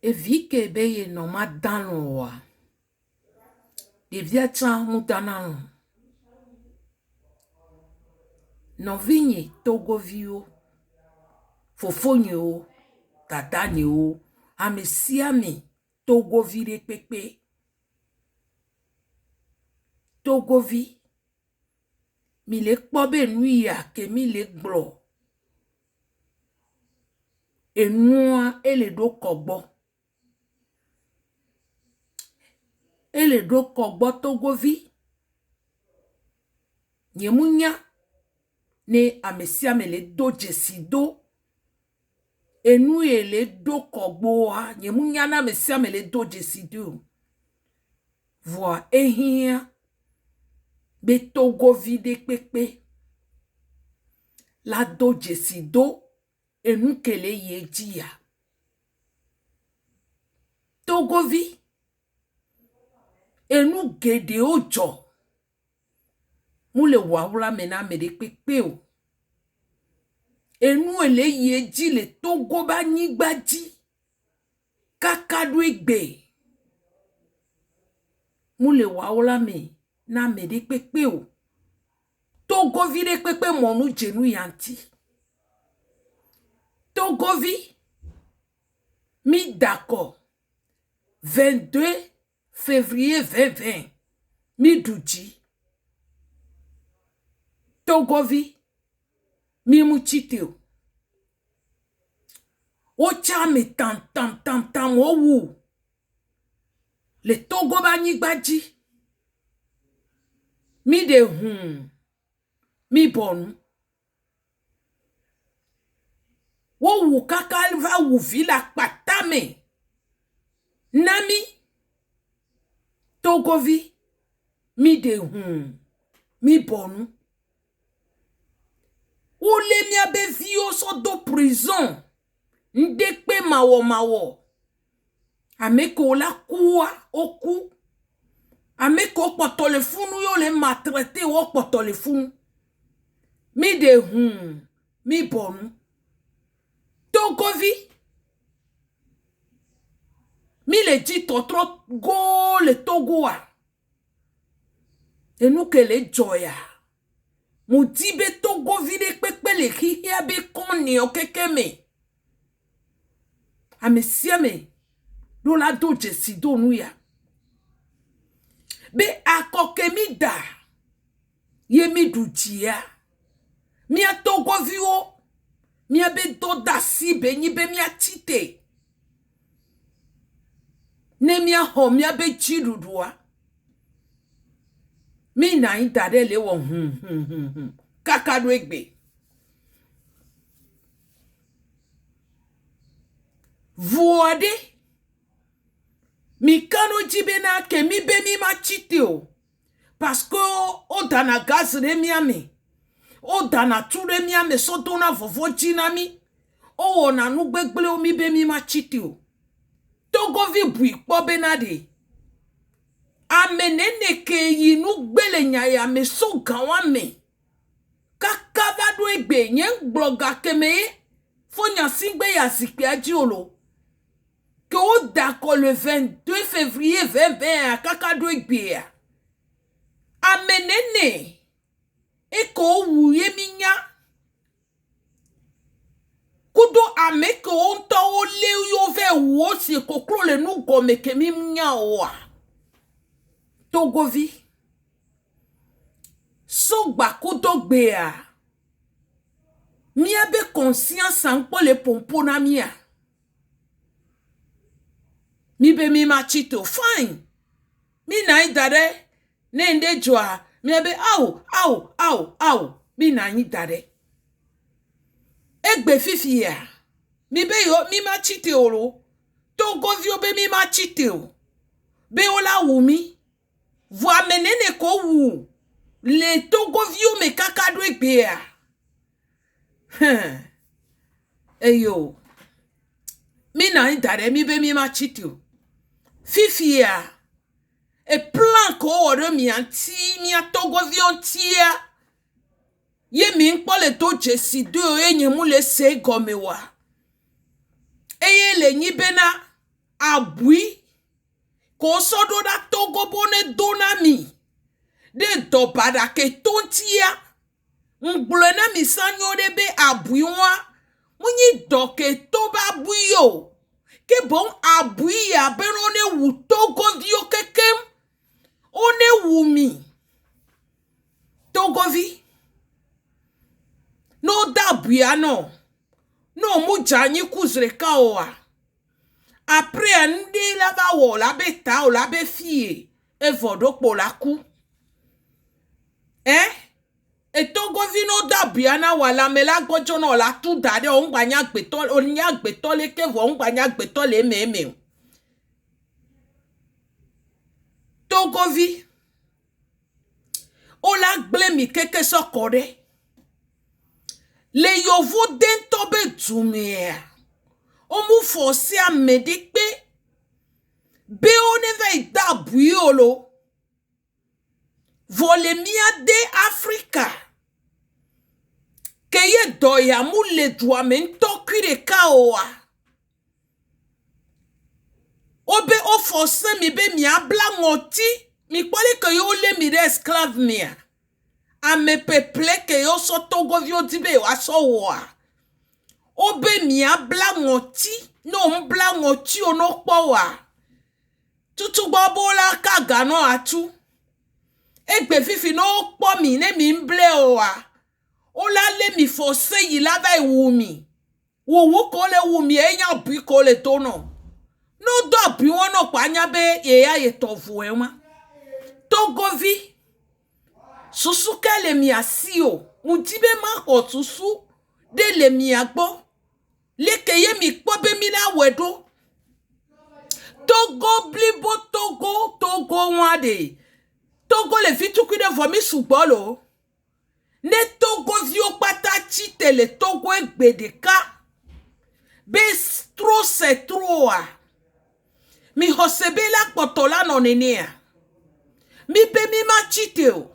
E vi ke be ye no ma dano wa. De via chan mu danano. No vinye togo vio. Fofonye o. Tatanye o. Ame siame togo vire pepe. Togo vi. Mi le kpobe nuya ke mi le glo. E noa ele do kogbo. Ele do kogbo togo vi. Nyemunya. Ne amesia me le do jesido. Enu ele do kogbo ha. Nyemunya na amesia me le do jesido. Voa ehia. Be togo vide pepe. La do jesido. Enu kele ye dia. Togo vi. Enu gede ojo. Mule wawula mena mede pepe o. Enu ele ye ji le togo ba nyigba ji. Kakadu egbe. Mule wawula me na mede pepe o. Togo vide pepe monu jenu yanti. Togo vi. Mi d'accord. 22 février 2020. Mi douji. Togo vi. Mi muchite o. O chame tam o wu. Le Togo ba nyigbaji. Mi de mi bonu. Wo wu kakal va wu vila patame. Nami. Togo vi. Mi de mi bonu. Ou le mi abe vio so do prison. Ndekpe mawo. Ameko la kuwa oku. Ameko potole funu yo le maltraité o potole funu. Mi de mi bonu. Togo vi. Mi le dit totro go le Togo a. E nou ke le joya. Mu dibe Togo vide pepe le hiya be koni o kekeme. Ame siame. Do la do jesido nou ya. Be akoke mi da. Ye mi du jia. Mi a Togo vi o. Mi a be do da si be ni be mi a tite. Ne mi a ho mi a be chirudua. Mi na indade le wo kakadu egbe. Vuode. Mi kano jibe na ke mi be mi ma chite o. Parce que o dana gaz re mi ame. O dana ture mi ame so dona vovo jinami. O na nu gbegble o mi be mi ma chite o. Togo vi bui po benade. Amenene ke yinu gbele nyaya me so gawa me. Kakavado egbe nyen bloga keme. Fonya singbe ya zikpe ajiolo. Que o d'accord le 22 février 2020 à kakado egbe ya. Amenene. Eko wuye minya. Kudo ameke onto o le yo ve wo si kokro le nu gome ke mi minya wa. Togo vi. So gba kudo gbe a. Mi abe conscience anpo le pompo na mi a. Mi be mi ma chito fine. Mi na idare. Nende joa. Mi abe au. Mi na idare. Egbe fifi ya. Mi be yo mi ma chite oro. Togo vi obe mi ma chite o. Be ola wumi. Voa menene ko wu. Le Togo vi o me kakado egbe ya. Eyo. Mi na idare mi be mi ma chite o. Fifi ya. E plan ko ore mi anti mi a Togo vi ontia. Ye mi nkpo le do jesido enye mu le se gomewa. Eye le nyibena abui ko sodo da Togo bone donami de dobada ke tontia mblena mi sanyo de be abui wa munyi doke toba buyo ke bon abui ya benone wu Togo vio kekem one wumi Togo vi no da buya no mu janyi kuzre ka oa après ndi la va wo la be ta o la be fie e vodo po la ku e Togo vi no da buya na wala me la gojo no la tu dade o ngbanya gbeto o nya gbeto le ke vo ngbanya gbeto le meme Togo vi o la gble mi keke sokore le yovo den tobe dumia o mu force a medikpe be o ne ve da buiolo volemia de Africa ke ye doya mu le dua men tokire kaoa obe o force mi be mi abla ngoti mi kwale ke yo le mi de esclave mia a me peuple ke yo so Togo vio dibe wa so wa obe mi abla ngoti no mbla ngoti ono po wa tutu bobola kaga no atu egbe fifi no po mi ne mi mble o wa o la le mi force yi la va wu mi wo ko le wu mi enya bi ko le tono no do bi won no pa nya be ye ya ye tofu enwa Togo vi susu kele mi asio mudibe ma otusu de le mi agbo leke ye mi po be mi na wedo Togo blibo Togo wade Togo le fitu de vomi sugbolo ne Togo vio pata chite le Togo egbedeka be trop c'est trop mi hosebe la potola no nenea mi be mi ma chite o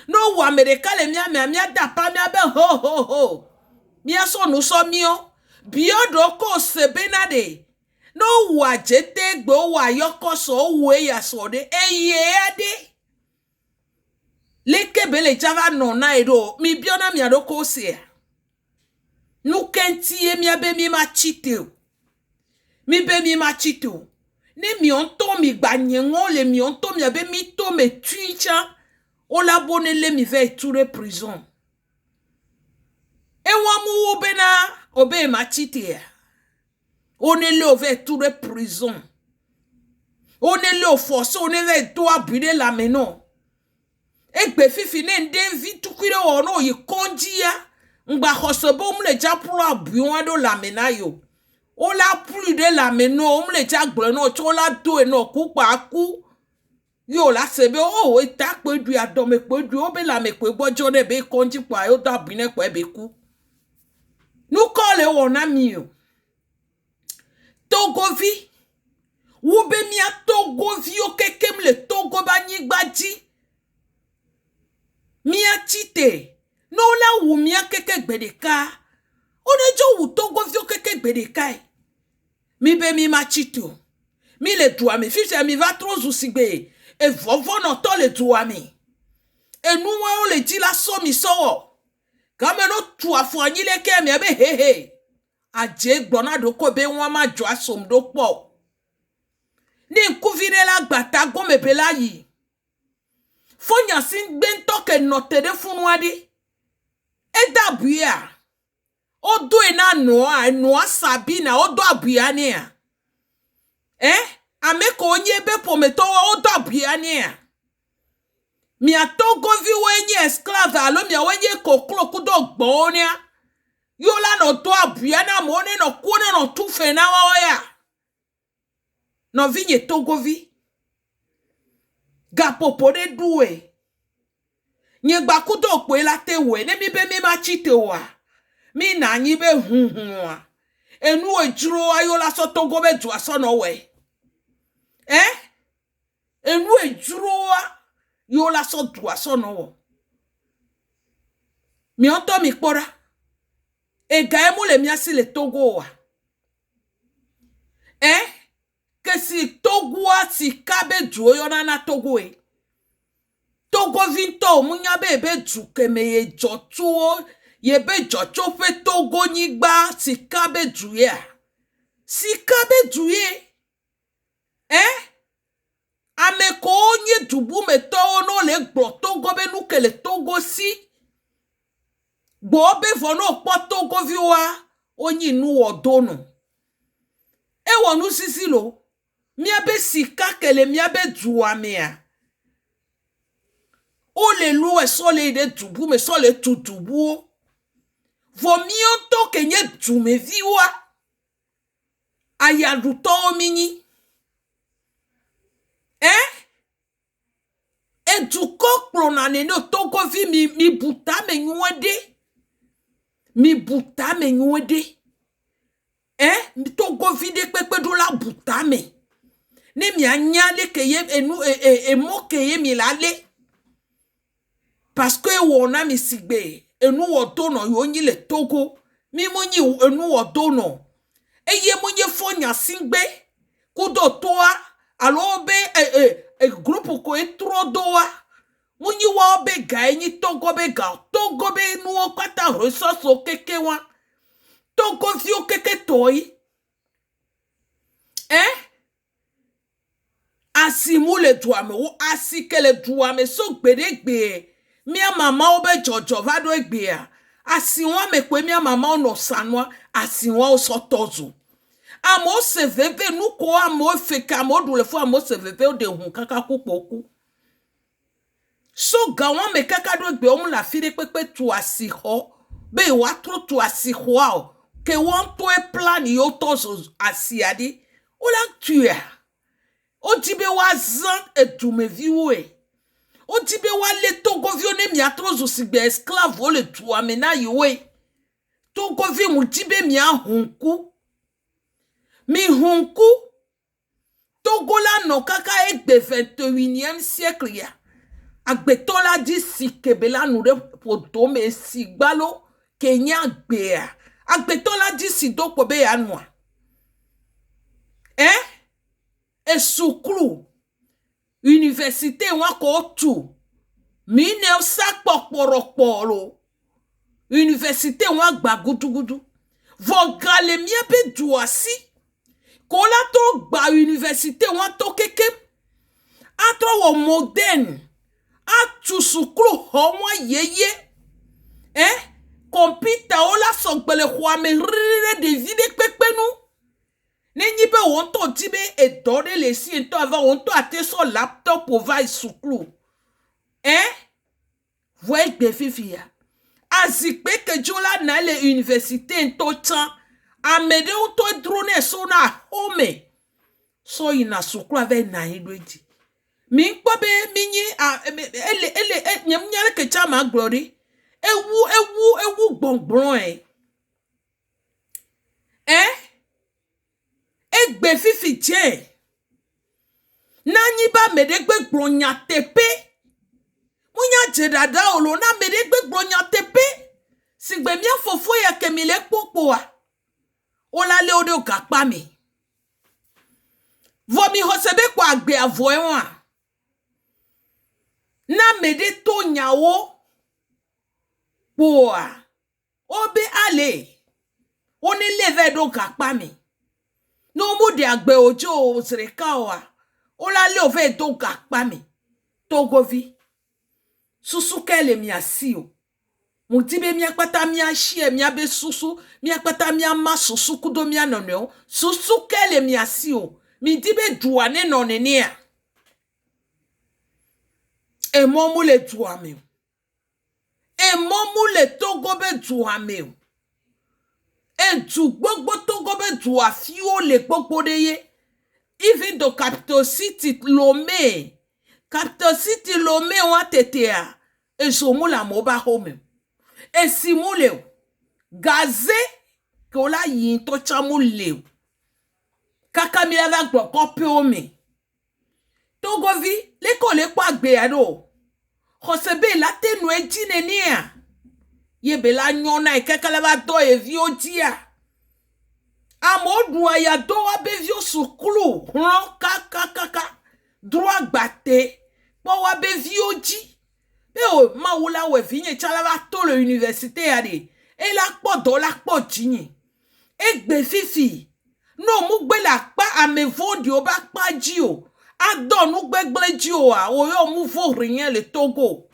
no wa America le mi da pa mi abe ho mi aso no so mi o biodo ko sebe na de no wa jete gbo wa yoko so we ya so de eye ade leke bele java no na edo mi biona mi adoko se nu kentie mi abe mi ma chite o mi be mi ma chite o ne mi onto mi gbanyengo le mi onto mi abe mi to me tuicha o la bone le mi ve toure prison e wa mu obe na obe ma chite ya on est là vers tout de prison on est là force on est là toi brûler la menon e gbe fifi ne ndé vi tukire ono yi konjia ngba hosobo mu le ja pro abu won do la menayo o la plus de la menon mu le ja gbo no cho la do e no ku pa ku yo la sebe o e ta pe du adome pe du o be la me pe gbojo ne be konji pa yo da bi ne pe be ku nu ko le wona mi o Togo vi wube mi a Togo vi o kekem le Togo ba nyigbaji mi a chite no la wu mi a keke gbedeka onejo wu Togo vi o keke gbedeka mi be mi ma chite o mi le dua mi fiche mi va trop zusigbe e vovo no to le dua mi e nu wa o le di la so mi so kameno tu afo anyi le ke mi abe he aje gbona do ko be won ma jo asom do po ni nkuvire la gbata gome be la yi fonya sin gbe ntoke no tede funu adi e da buya o do ina no sabina o do abuya ni a ameko onye be pometo o do abuya ni a mi a Togo vi wenye esclave alo mi a wenye koklo kudo gbonia yola no to abuya na mone no kuona no tufe na waya no vinye Togo vi gapopo de duwe nye gba kudo pe la tewe ne mi be mi ma chite wa mi na nyi be hunhun enu ejuro ayola so Togo be du aso no we enu ejuro yola so du aso no wo mi onto mi pora e ga emu le mi asi le Togo wa wa sika be du yona na Togo e. Togo vinto munya be du keme ye jotuo ye be jochofe Togo nyigba sika be du ya. Sika be du ye. Ameko onye dubu me to no le gbo Togo be nu kele Togo si. Gbo be vono po Togo viwa onyi nu odono. E wonu sisi lo. Mia be sika kele mia be duwa mea. O le lue so le de dubu me so le tu dubu. Vo mionto kenye dume viwa. Aya ruto omini. E du kokplo na neno Togo vi mi buta me nyuende. Mi buta me nyuende. Togo vi de pepe do la buta me. Ne mi anyale keye enu mo keye mi lale. Parce que wona mi sigbe enu wodono yo nyi le Togo. Mi mo nyi enu wodono. Eye mo nye fonya singbe. Kudo toa alo be groupe ko etro doa. Munyi wa be ga nyi Togo be ga. Togo be nu o kwata ressource o keke wa. Togo vi o keke toi. Asimu le douame ou asike le douame so gbedegbe. Mia mama obe jojo vado egbea. Asiwa me kwe mia mama ono sanwa. Asiwa o sotozu. Amo se veve nuko amo feka amo dule fu amo se veve o de hun kaka kupoku. So gawan me kaka do egbe omu la fide pepe tu asiho. Be watro tu asiho ao. Ke wan to e plan yo tozo asiadi. Ola tuya. O tibe wa zan edume viwe. O tibe wa le Togo vi one mi atrozo sigbe esclave o le tu amena yiwe. Togo vi mu tibe mi ahunku. Mi hunku. Togo la no kaka egbe 21e siècle ya. Agbetola di sikebe la nure poto me sigbalo Kenya gbea. Agbetola di sidoko be ya noa. E sukru université wako tu mine sak pokporokporo université wa gba gudugudu vogale mia be duasi kola to gba université wa to keke atro wo modern atu sukru homo yeye computer ola sogbele kwame rire de vide pepenu. Nenyi be wonto tibe e dore le si ento ava wonto ate so laptop ova isuklu. Voye gbe fifia. Azikpe ke jola na le université ento chan. Amede uto drone so na home. So ina suklu ave na hidweji. Mi nkwa be minyi nyemnyale ke chama glory. Ewu gbongbron Egbe fifi je. Nanyi ba medegbe gronya tepe. Munya jedada olo na medegbe gronya tepe. Sigbe mia fofo ya kemile popoa. Ola le ode okakpa mi. Vomi hosebe kwa agbe avoewa. Na mede to nyawo. Poa. Obe ale. Oni leve do kakpa mi. No mu de agbe ojo zrekawa. Ola le ove do gakpa mi. Togovi. Susu kele mi asio. Mutibe mi akpata mi ashie mi abe susu. Mi akpata mi ama susu kudo mi anonyo. Susu kele mi asio. Mi dibe duane nonenia. E momu le duame. E momu le togobe duame. E du gbogbo Togo be du afio le gbogbo de ye. Even do Capital City Lomé. Capital City Lomé wa tetea. E somu la moba home. E simule. Gaze. Ke ola yin to chamu le. Kaka mi la gbo kope ome. Togo vi. Leko le kwa gbe ado. Khosebe la tenu e jine niya. Ye bela nyona e kekele va do e vio dia. Amodu aya do abe vio sukulu. Ron kaka. droit batté pour wa be vioji be o ma wula we vinye chala va to le université ade e la po do la po jinye e gbe fifi no mu gbe la pa ame vodi o ba pa ji o adon nu gbegble ji o a o yo mu fo rien le Togo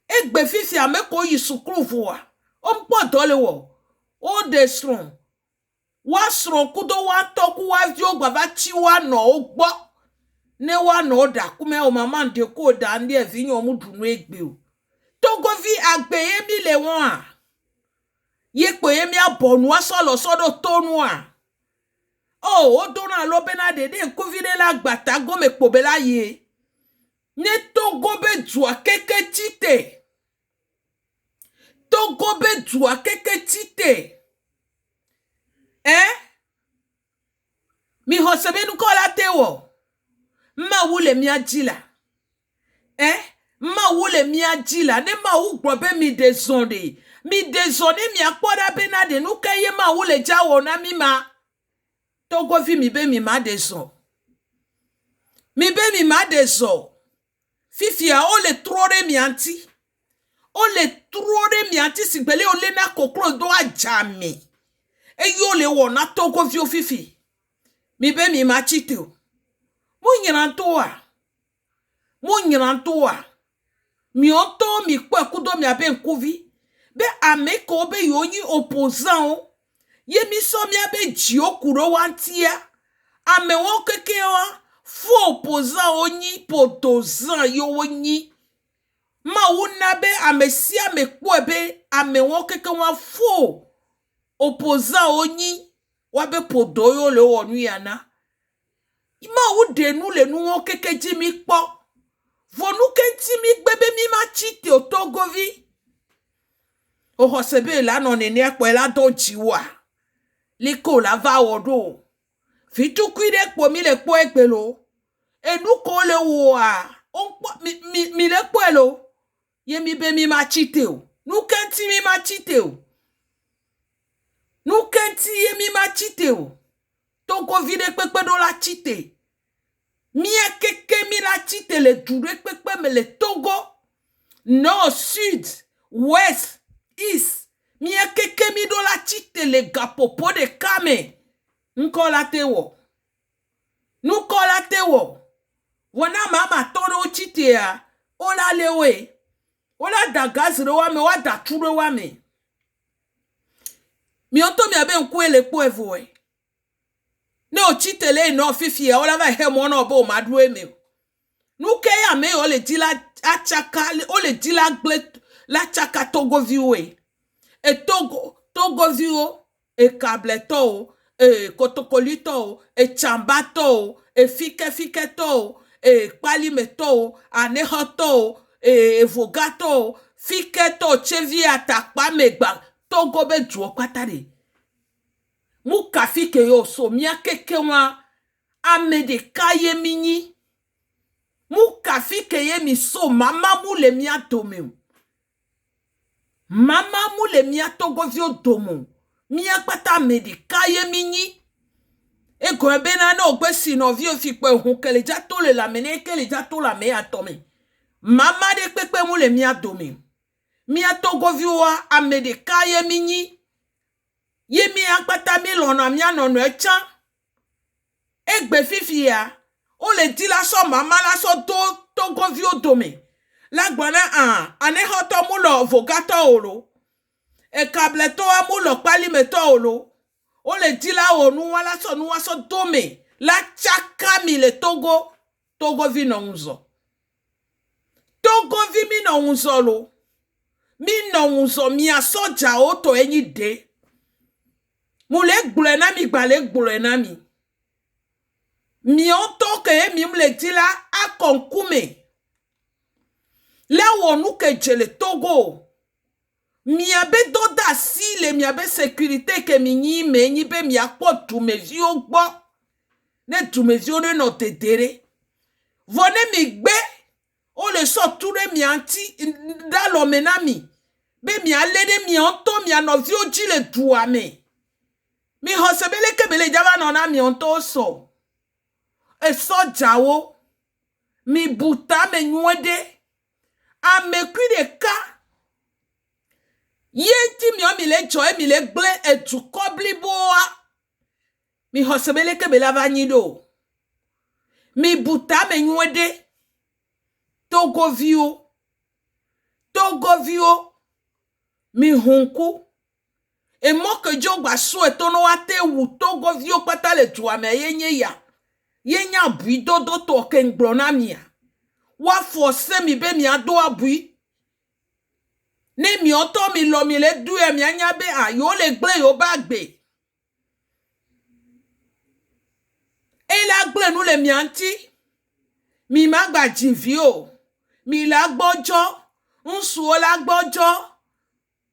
e gbe fifi ame ko yi sukru vo a o po do le wo o de stron wa stron kudo wa to ku wa vi o gba va chi wa no o gbo ne wa no da kume o mama nde ko da ndi e vinyo mu dunu egbe o Togo vi agbe emi le won a ye pe emi abonu asolo sodo tonu a o dona lo benade de ko vi de la gbata go me pobe la ye ne Togo be dua keke tite Togo be dua keke tite mi hosebe nu ko la tewo ma wule mi ajila ma wule mi ajila ne ma wu gbobe mi desonde mi apoda benade nu keye ma wule jawo na mi ma Togo vi mi be mi ma deson fifi a o le trore mi anti sigbele o le na kokro do ajami e yo le wo na Togo vi o fifi mi be mi ma chite o mo nyirantoa mi onto mi kwa kudo mi abe nkuvi be ame ko be yonyi opposant ye mi so mi abe ji okuro wantia ame won keke wa fo opposant onyi potozan yo onyi ma wona be ame si ame kwa be ame won keke wa fo opposant onyi wa be podoyo le wonu yana ima wu denu le nu won keke ji mi po vonu kenti mi gbebe mi ma chite o Togo vi o hosebe la no nene apo la don jiwa liko la va odo fitu kwide po mi le po egbelo enu ko le wo a on mi le po elo ye mi be mi ma chite o nu kenti mi ma chite o nu kenti ye mi ma chite o Togo vi de pepe do la chite mia keke mi la chite le dure pepe me le Togo nord sud ouest east mia keke mi do la chite le gapopo de kame nko la tewo wana mama toro chite ya ola lewe ola dagazre wa me wa da turo wa me mi onto mi abe nku ele po evoe ne o chitele no fifi e ola va he mo no bo madu emi nu ke ya me o le di la achaka o le di la gle la chaka Togo viwe e Togo viwo e kableto e kotokolito e chambato e fike to e palimeto anehoto e vogato fike to chevi atakpa megba Togo be duo patare mu kafike yo so mia keke wa ame de kaye minyi mu kafike ye mi so mama mu le mia domu Togo vi odomu mia pata ame de kaye minyi e go be na no gbe si no vi o fi pe hun kele ja to le la mene kele ja to la me atome mama de pepe mu le mia domu mia Togo vi wa ame de kaye minyi ye mi akpata mi lona mi anono echan egbe fifi ya o le di la so mama la so Togo vi odome la gbana ane hoto mu lo vogato olo e kableto amu lo pali meto olo o le di la onu wala so nu so dome la chaka mi le Togo vi no unzo mi no unzo lo mi no unzo mi asoja oto enyi de mule gbule na mi gbale gbule na mi mi onto ke mi mle dila akonkume le wonu ke jele Togo mi abe doda si le mi abe sécurité ke mi nyi me nyi be mi akpo tu me vi ogbo ne tu me vi one no dedere vone mi gbe o le so ture mi anti da lo menami be mi alede mi onto mi anovi oji le duwa me mi hosebele kebele java nona mi onto so e so jawo mi buta me nyuede a me kwi de ka ye ti mi le joy mi le gle e tu kobli boa mi hosebele ke bela vanyido mi buta me nyuede Togo vio mi hunku e mo ke jogba so e tono ate wu Togo vio pata le tua me yenya bui dodo to ke ngbona mia wa force mi be mi ado abui ne mi oto mi lo mi le du e mi anya be a yo le gble yo ba gbe e la gble nu le mi anti mi ma gba jivio mi la gbojo nsu o la gbojo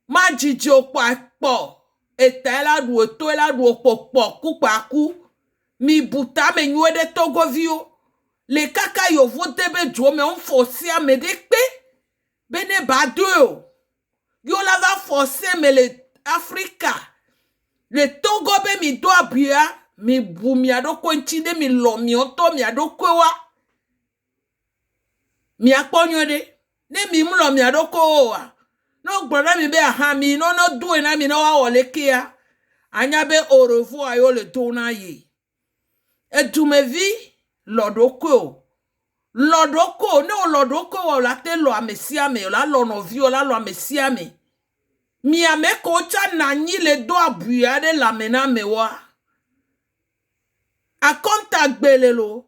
ma jiji opo apo eta la du to la du opopo ku pa ku mi buta me nyuede Togo vio le kaka yo vote be jo me on forcer a me de pe bene bado yo la va forcer me le Africa le Togo be mi do abia mi bu mi adoko ntinde mi lo mi oto mi adoko wa mi aponyo de ne mi mlo mi adoko wa no gbona mi be aha mi no do na mi no wa wole kia anya be au revoir yo le tona yi Etumevi lodoko o la te lo amesiame o la lo no vi o la lo amesiame mi ame ko cha na nyi le do abuya de la mena mewa a contact gbele lo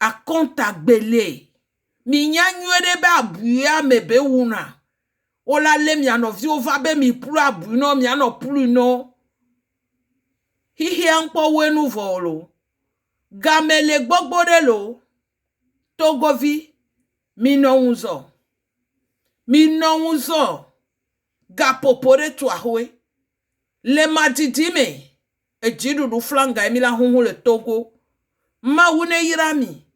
a contact gbele mi nya nyuede be abuya me be wuna o la le mi anovi o va be mi plu abu no mi ano plu no hihi anpo wenu volo gamele gbogbode lo Togovi mi no unzo gapopore tu ahwe le madidime ejidu du flanga emi la hunhu le Togo ma wune yirami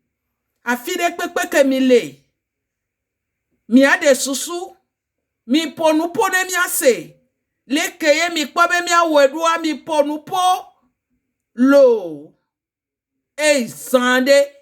afide pekpeke mi le mi ade susu mi ponu pone mi ase le keye mi kwabe mi awedua mi ponu po lo e zande